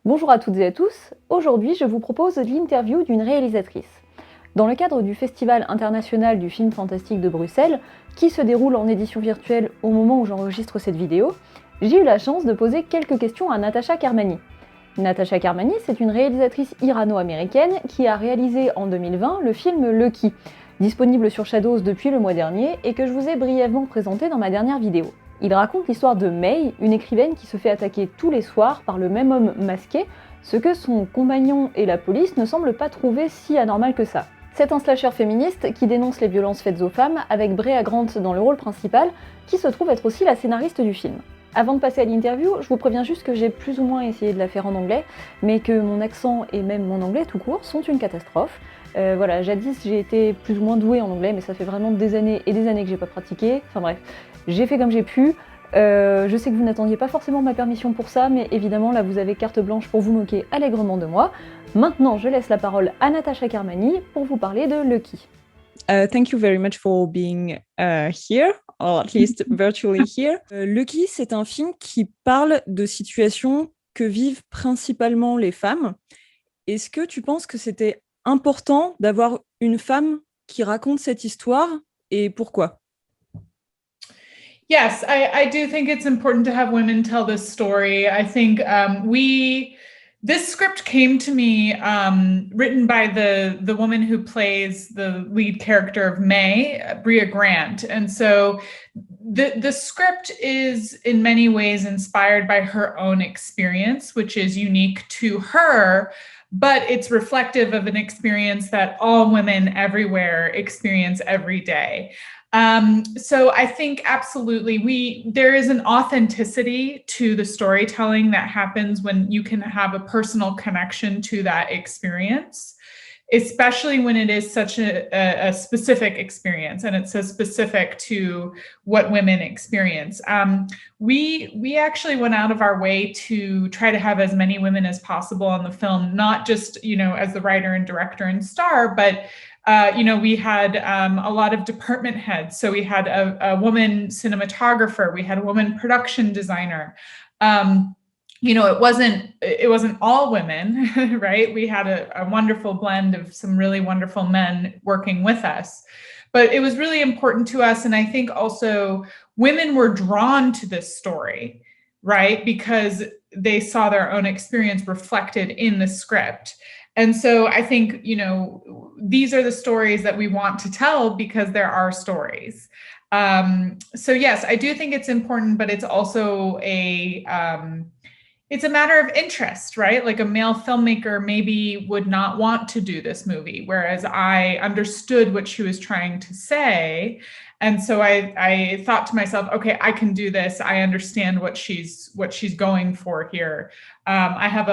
Bonjour à toutes et à tous, aujourd'hui je vous propose l'interview d'une réalisatrice. Dans le cadre du Festival international du film fantastique de Bruxelles, qui se déroule en édition virtuelle au moment où j'enregistre cette vidéo, j'ai eu la chance de poser quelques questions à Natasha Kermani. Natasha Kermani, c'est une réalisatrice irano-américaine qui a réalisé en 2020 le film Lucky, disponible sur Shadowz depuis le mois dernier et que je vous ai brièvement présenté dans ma dernière vidéo. Il raconte l'histoire de May, une écrivaine qui se fait attaquer tous les soirs par le même homme masqué, ce que son compagnon et la police ne semblent pas trouver si anormal que ça. C'est un slasher féministe qui dénonce les violences faites aux femmes, avec Brea Grant dans le rôle principal, qui se trouve être aussi la scénariste du film. Avant de passer à l'interview, je vous préviens juste que j'ai plus ou moins essayé de la faire en anglais, mais que mon accent et même mon anglais tout court sont une catastrophe. Voilà, jadis j'ai été plus ou moins douée en anglais, mais ça fait vraiment des années et des années que j'ai pas pratiqué. Enfin bref, j'ai fait comme j'ai pu. Je sais que vous n'attendiez pas forcément ma permission pour ça, mais évidemment là vous avez carte blanche pour vous moquer allègrement de moi. Maintenant, je laisse la parole à Natasha Kermani pour vous parler de Lucky. Thank you very much for being here, or at least virtually here. Lucky, c'est un film qui parle de situations que vivent principalement les femmes. Est-ce que tu penses que c'était important d'avoir une femme qui raconte cette histoire et pourquoi? Yes, I do think it's important to have women tell this story. I think this script came to me written by the woman who plays the lead character of May, Brea Grant. And so the script is in many ways inspired by her own experience, which is unique to her, but it's reflective of an experience that all women everywhere experience every day. So I think absolutely there is an authenticity to the storytelling that happens when you can have a personal connection to that experience, especially when it is such a specific experience and it's so specific to what women experience. We actually went out of our way to try to have as many women as possible on the film, not just, as the writer and director and star, but we had a lot of department heads. So we had a woman cinematographer, we had a woman production designer. It wasn't all women, right? We had a wonderful blend of some really wonderful men working with us. But it was really important to us. And I think also women were drawn to this story, right? Because they saw their own experience reflected in the script. And so I think, these are the stories that we want to tell because there are stories. So yes, I do think it's important, but it's also it's a matter of interest, right? Like a male filmmaker maybe would not want to do this movie, whereas I understood what she was trying to say. And so I thought to myself, okay, I can do this. I understand what she's going for here. I have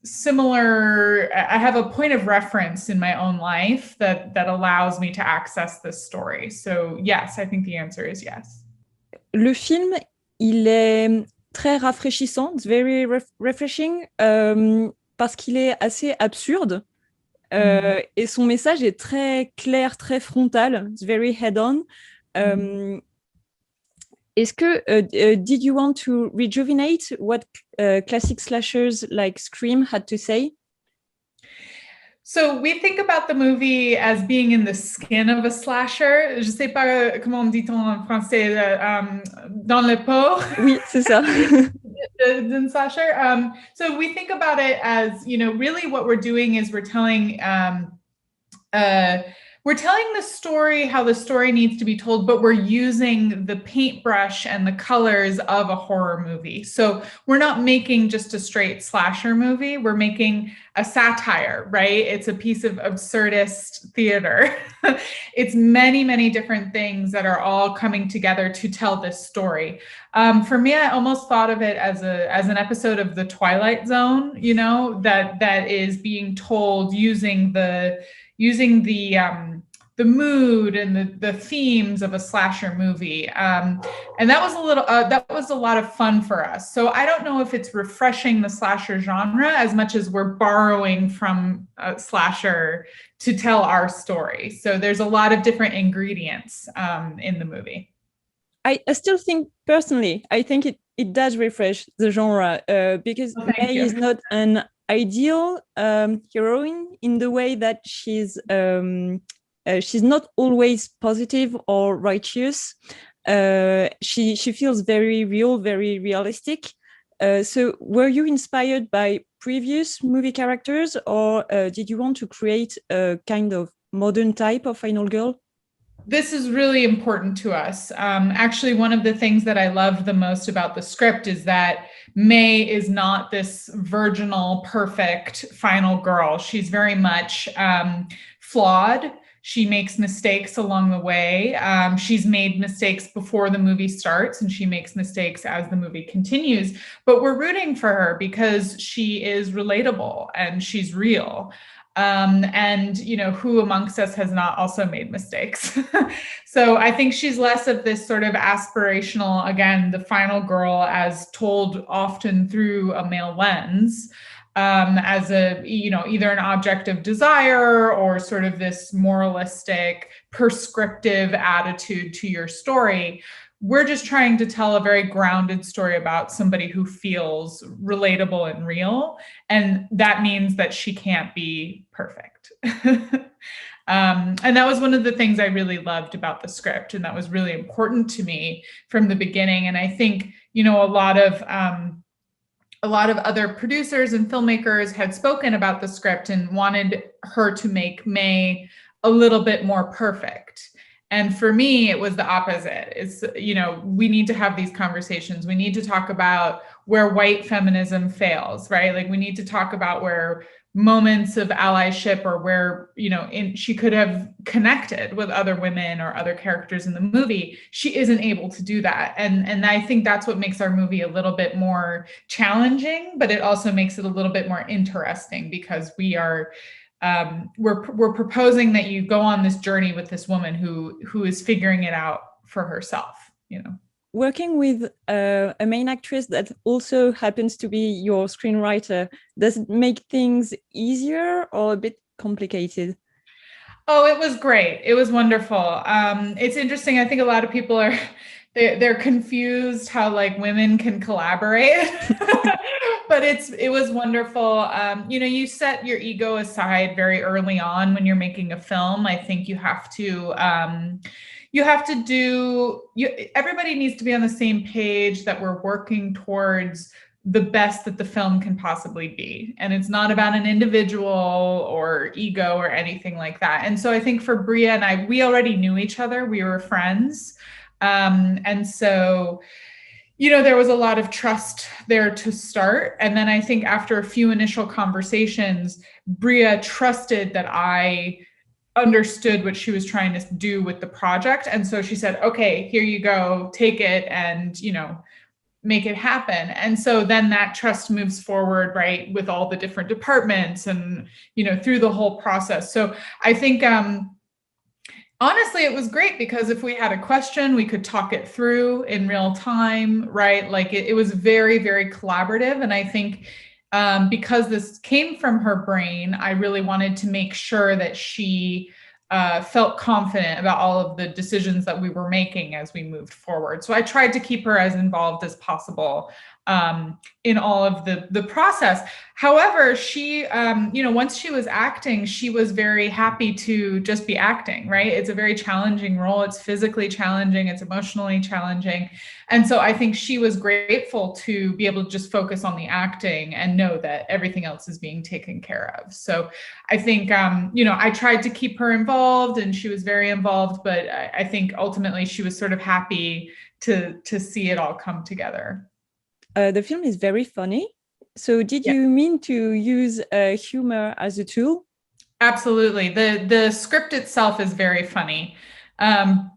I have a point of reference in my own life that allows me to access this story. So yes, I think the answer is yes. Le film, il est très rafraîchissant, it's very refreshing, parce qu'il est assez absurde. Et son message est très clair, très frontal. It's very head-on. Est-ce que did you want to rejuvenate what classic slashers like Scream had to say? So we think about the movie as being in the skin of a slasher. Je sais pas comment on dit en français, dans le peau. Oui, c'est ça. D'une slasher. So we think about it as, really what we're doing is we're telling the story, how the story needs to be told, but we're using the paintbrush and the colors of a horror movie. So we're not making just a straight slasher movie. We're making a satire, right? It's a piece of absurdist theater. It's many, many different things that are all coming together to tell this story. For me, I almost thought of it as an episode of The Twilight Zone, that is being told using the mood and the themes of a slasher movie. And that was a lot of fun for us. So I don't know if it's refreshing the slasher genre as much as we're borrowing from a slasher to tell our story. So there's a lot of different ingredients in the movie. I still think personally, I think it does refresh the genre because May is not an ideal heroine in the way that she's not always positive or righteous. She feels very real, very realistic. So were you inspired by previous movie characters, or did you want to create a kind of modern type of final girl? This is really important to us. Actually, one of the things that I loved the most about the script is that May is not this virginal, perfect final girl. She's very much flawed. She makes mistakes along the way. She's made mistakes before the movie starts, and she makes mistakes as the movie continues. But we're rooting for her because she is relatable and she's real. And who amongst us has not also made mistakes? So I think she's less of this sort of aspirational, again, the final girl as told often through a male lens, as either an object of desire or sort of this moralistic, prescriptive attitude to your story. We're just trying to tell a very grounded story about somebody who feels relatable and real. And that means that she can't be perfect. And that was one of the things I really loved about the script. And that was really important to me from the beginning. And I think, a lot of other producers and filmmakers had spoken about the script and wanted her to make May a little bit more perfect. And for me, it was the opposite. It's, we need to have these conversations. We need to talk about where white feminism fails, right? Like we need to talk about where moments of allyship or where, she could have connected with other women or other characters in the movie. She isn't able to do that. And I think that's what makes our movie a little bit more challenging, but it also makes it a little bit more interesting because we're proposing that you go on this journey with this woman who is figuring it out for herself, Working with a main actress that also happens to be your screenwriter, does it make things easier or a bit complicated? Oh, it was great. It was wonderful. It's interesting. I think a lot of people they're confused how like women can collaborate. But it was wonderful. You set your ego aside very early on when you're making a film. I think everybody needs to be on the same page that we're working towards the best that the film can possibly be. And it's not about an individual or ego or anything like that. And so I think for Bria and I, we already knew each other. We were friends. And so there was a lot of trust there to start. And then I think after a few initial conversations, Bria trusted that I understood what she was trying to do with the project. And so she said, okay, here you go, take it and, make it happen. And so then that trust moves forward, right, with all the different departments and, through the whole process. So I think, honestly, it was great because if we had a question, we could talk it through in real time, right? Like it was very, very collaborative. And I think because this came from her brain, I really wanted to make sure that she felt confident about all of the decisions that we were making as we moved forward. So I tried to keep her as involved as possible in all of the process. However, she, once she was acting, she was very happy to just be acting, right? It's a very challenging role. It's physically challenging. It's emotionally challenging. And so I think she was grateful to be able to just focus on the acting and know that everything else is being taken care of. So I think, I tried to keep her involved and she was very involved, but I think ultimately she was sort of happy to see it all come together. The film is very funny. So did you mean to use humor as a tool? Absolutely. The script itself is very funny.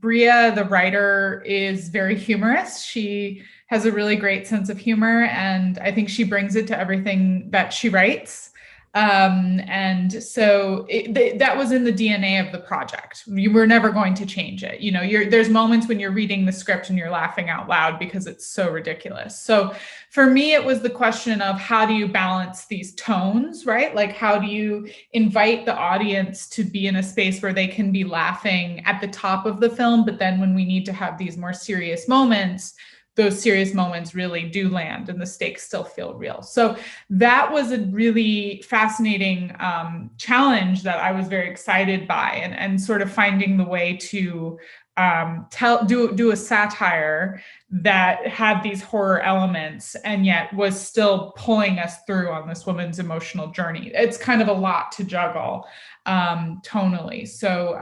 Bria, the writer, is very humorous. She has a really great sense of humor, and I think she brings it to everything that she writes. And so that was in the DNA of the project. You were never going to change it. You know, there's moments when you're reading the script and you're laughing out loud because it's so ridiculous. So for me, it was the question of how do you balance these tones, right? Like, how do you invite the audience to be in a space where they can be laughing at the top of the film, but then when we need to have these more serious moments, those serious moments really do land and the stakes still feel real. So that was a really fascinating challenge that I was very excited by, and sort of finding the way to do a satire that had these horror elements and yet was still pulling us through on this woman's emotional journey. It's kind of a lot to juggle tonally. So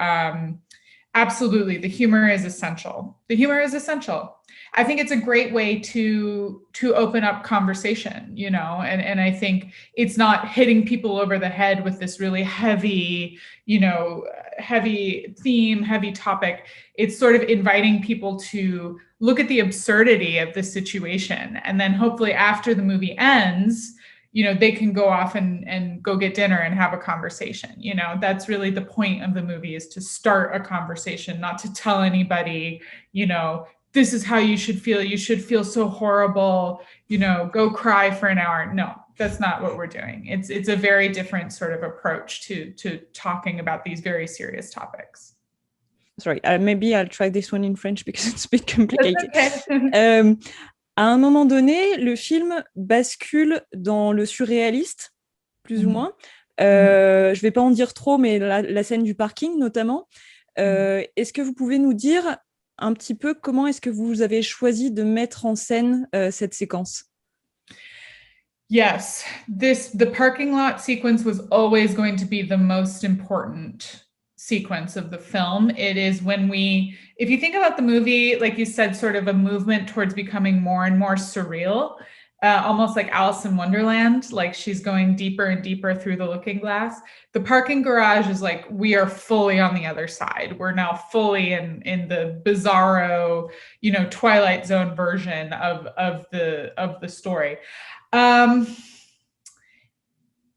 absolutely, the humor is essential. The humor is essential. I think it's a great way to open up conversation, you know, and I think it's not hitting people over the head with this really heavy, you know, heavy theme, heavy topic. It's sort of inviting people to look at the absurdity of the situation. And then hopefully after the movie ends, you know, they can go off and go get dinner and have a conversation. You know, that's really the point of the movie, is to start a conversation, not to tell anybody, you know, this is how you should feel. You should feel so horrible, you know, go cry for an hour. No, that's not what we're doing. It's a very different sort of approach to talking about these very serious topics. Sorry, maybe I'll try this one in French because it's a bit complicated. Okay. À un moment donné, le film bascule dans le surréaliste, plus ou moins. Je ne vais pas en dire trop, mais la scène du parking notamment. Est-ce que vous pouvez nous dire un petit peu comment est-ce que vous avez choisi de mettre en scène cette séquence? Yes, the parking lot sequence was always going to be the most important sequence of the film. It is when if you think about the movie, like you said, sort of a movement towards becoming more and more surreal, almost like Alice in Wonderland, like she's going deeper and deeper through the looking glass. The parking garage is like, we are fully on the other side. We're now fully in the bizarro, you know, Twilight Zone version of the story.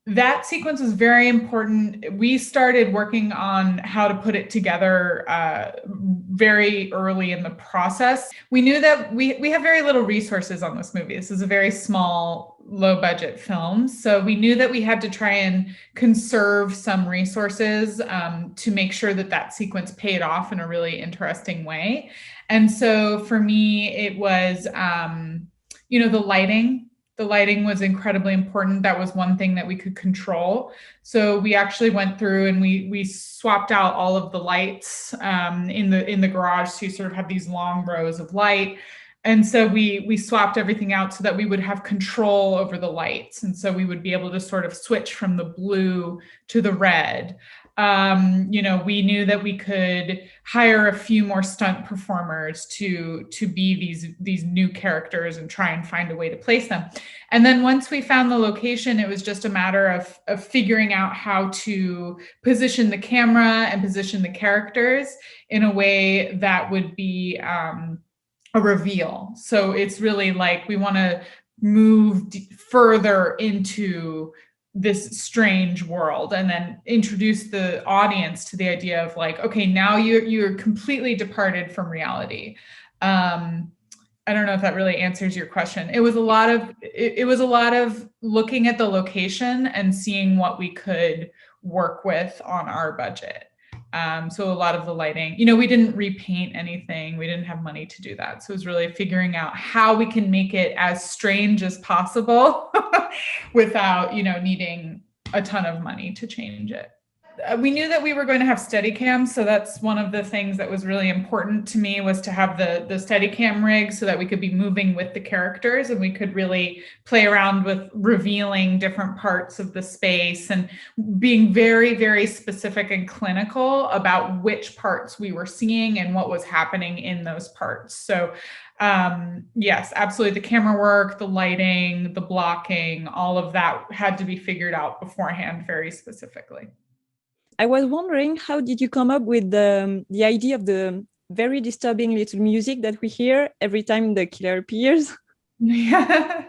That sequence was very important. We started working on how to put it together very early in the process. We knew that we have very little resources on this movie. This is a very small, low budget film. So we knew that we had to try and conserve some resources to make sure that sequence paid off in a really interesting way. And so for me, it was, you know, the lighting. The lighting was incredibly important. That was one thing that we could control. So we actually went through and we swapped out all of the lights in the garage. So you sort of have these long rows of light. And so we swapped everything out so that we would have control over the lights. And so we would be able to sort of switch from the blue to the red. You know, we knew that we could hire a few more stunt performers to be these new characters and try and find a way to place them. And then once we found the location, it was just a matter of figuring out how to position the camera and position the characters in a way that would be a reveal. So it's really like we want to move further into this strange world and then introduce the audience to the idea of like, okay, now you're completely departed from reality. I don't know if that really answers your question. It was a lot of looking at the location and seeing what we could work with on our budget. So a lot of the lighting, you know, we didn't repaint anything. We didn't have money to do that. So it was really figuring out how we can make it as strange as possible without, you know, needing a ton of money to change it. We knew that we were going to have Steadicam, so that's one of the things that was really important to me, was to have the Steadicam rig so that we could be moving with the characters and we could really play around with revealing different parts of the space and being very, very specific and clinical about which parts we were seeing and what was happening in those parts. So yes, absolutely. The camera work, the lighting, the blocking, all of that had to be figured out beforehand very specifically. I was wondering, how did you come up with the idea of the very disturbing little music that we hear every time the killer appears? Yeah.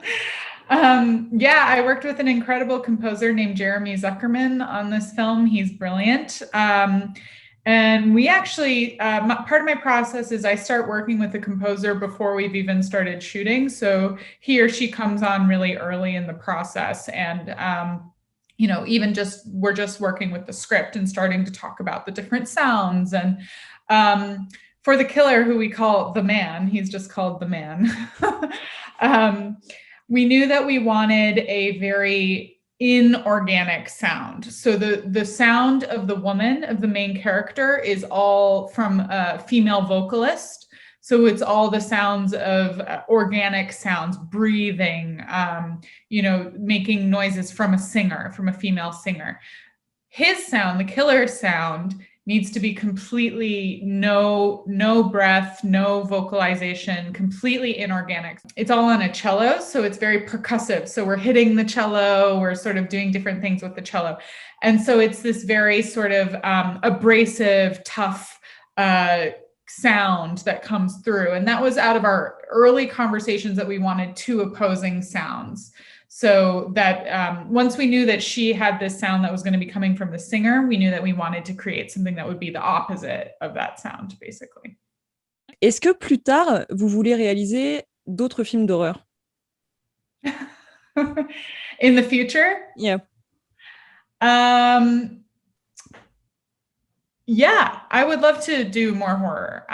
Yeah, I worked with an incredible composer named Jeremy Zuckerman on this film. He's brilliant. And we actually, part of my process is I start working with the composer before we've even started shooting. So he or she comes on really early in the process. And, even we're just working with the script and starting to talk about the different sounds. And for the killer, who we call the man, he's just called the man. We knew that we wanted a very inorganic sound. So the sound of the woman, of the main character, is all from a female vocalist. So it's all the sounds of organic sounds, breathing, making noises from a singer, from a female singer. His sound, the killer's sound, needs to be completely no breath, no vocalization, completely inorganic. It's all on a cello, so it's very percussive. So we're hitting the cello, we're sort of doing different things with the cello. And so it's this very sort of abrasive, tough sound that comes through. And that was out of our early conversations, that we wanted two opposing sounds. So that once we knew that she had this sound that was going to be coming from the singer, we knew that we wanted to create something that would be the opposite of that sound, basically. Est-ce que plus tard, vous voulez réaliser d'autres films d'horreur? In the future? Yeah. Yeah, I would love to do more horror.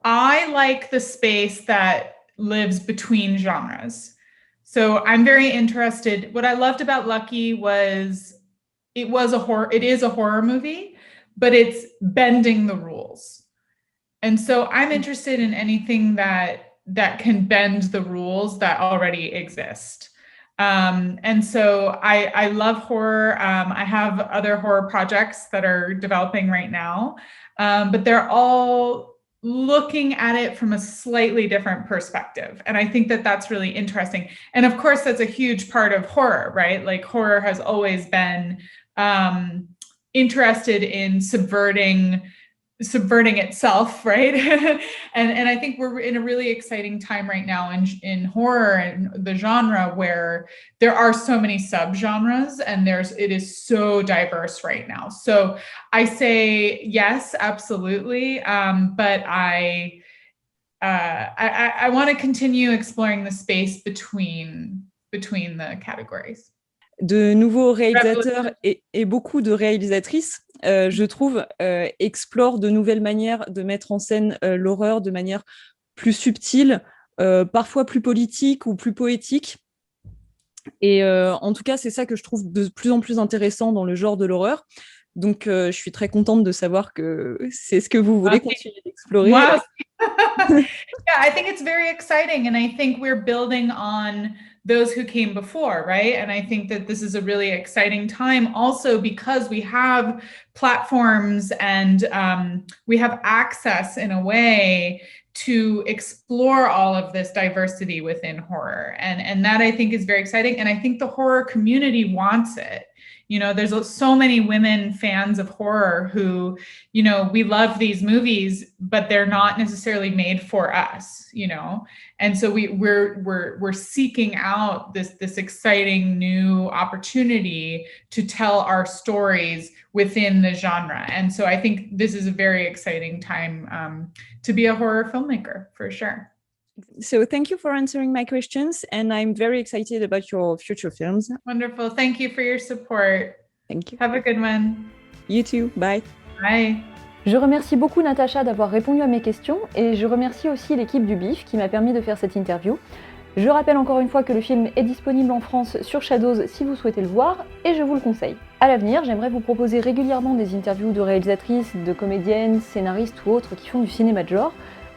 I like the space that lives between genres. So I'm very interested. What I loved about Lucky was it is a horror movie, but it's bending the rules. And so I'm interested in anything that can bend the rules that already exist. And so I love horror. I have other horror projects that are developing right now, but they're all looking at it from a slightly different perspective. And I think that that's really interesting. And of course, that's a huge part of horror, right? Like horror has always been interested in subverting itself, right? and I think we're in a really exciting time right now in horror and the genre, where there are so many subgenres and it is so diverse right now. So I say yes, absolutely. But I want to continue exploring the space between the categories. De nouveaux réalisateurs et beaucoup de réalisatrices, je trouve, explorent de nouvelles manières de mettre en scène l'horreur de manière plus subtile, parfois plus politique ou plus poétique. Et en tout cas, c'est ça que je trouve de plus en plus intéressant dans le genre de l'horreur. Donc, je suis très contente de savoir que c'est ce que vous voulez continuer d'explorer. Wow. Yeah, I think it's very exciting. And I think we're building on those who came before, right? And I think that this is a really exciting time also because we have platforms and we have access in a way to explore all of this diversity within horror. And that I think is very exciting. And I think the horror community wants it. There's so many women fans of horror who, we love these movies, but they're not necessarily made for us, And so we're seeking out this exciting new opportunity to tell our stories within the genre. And so I think this is a very exciting time to be a horror filmmaker, for sure. So thank you for answering my questions, and I'm very excited about your future films. Wonderful. Thank you for your support. Thank you. Have a good one. You too. Bye. Bye. Je remercie beaucoup Natacha d'avoir répondu à mes questions et je remercie aussi l'équipe du BIFFF qui m'a permis de faire cette interview. Je rappelle encore une fois que le film est disponible en France sur Shadowz si vous souhaitez le voir et je vous le conseille. À l'avenir, j'aimerais vous proposer régulièrement des interviews de réalisatrices, de comédiennes, scénaristes ou autres qui font du cinéma de genre.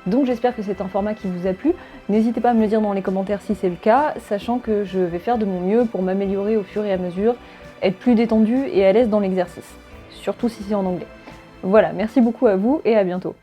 Donc j'espère que c'est un format qui vous a plu. N'hésitez pas à me le dire dans les commentaires si c'est le cas, sachant que je vais faire de mon mieux pour m'améliorer au fur et à mesure, être plus détendue et à l'aise dans l'exercice, surtout si c'est en anglais. Voilà, merci beaucoup à vous et à bientôt.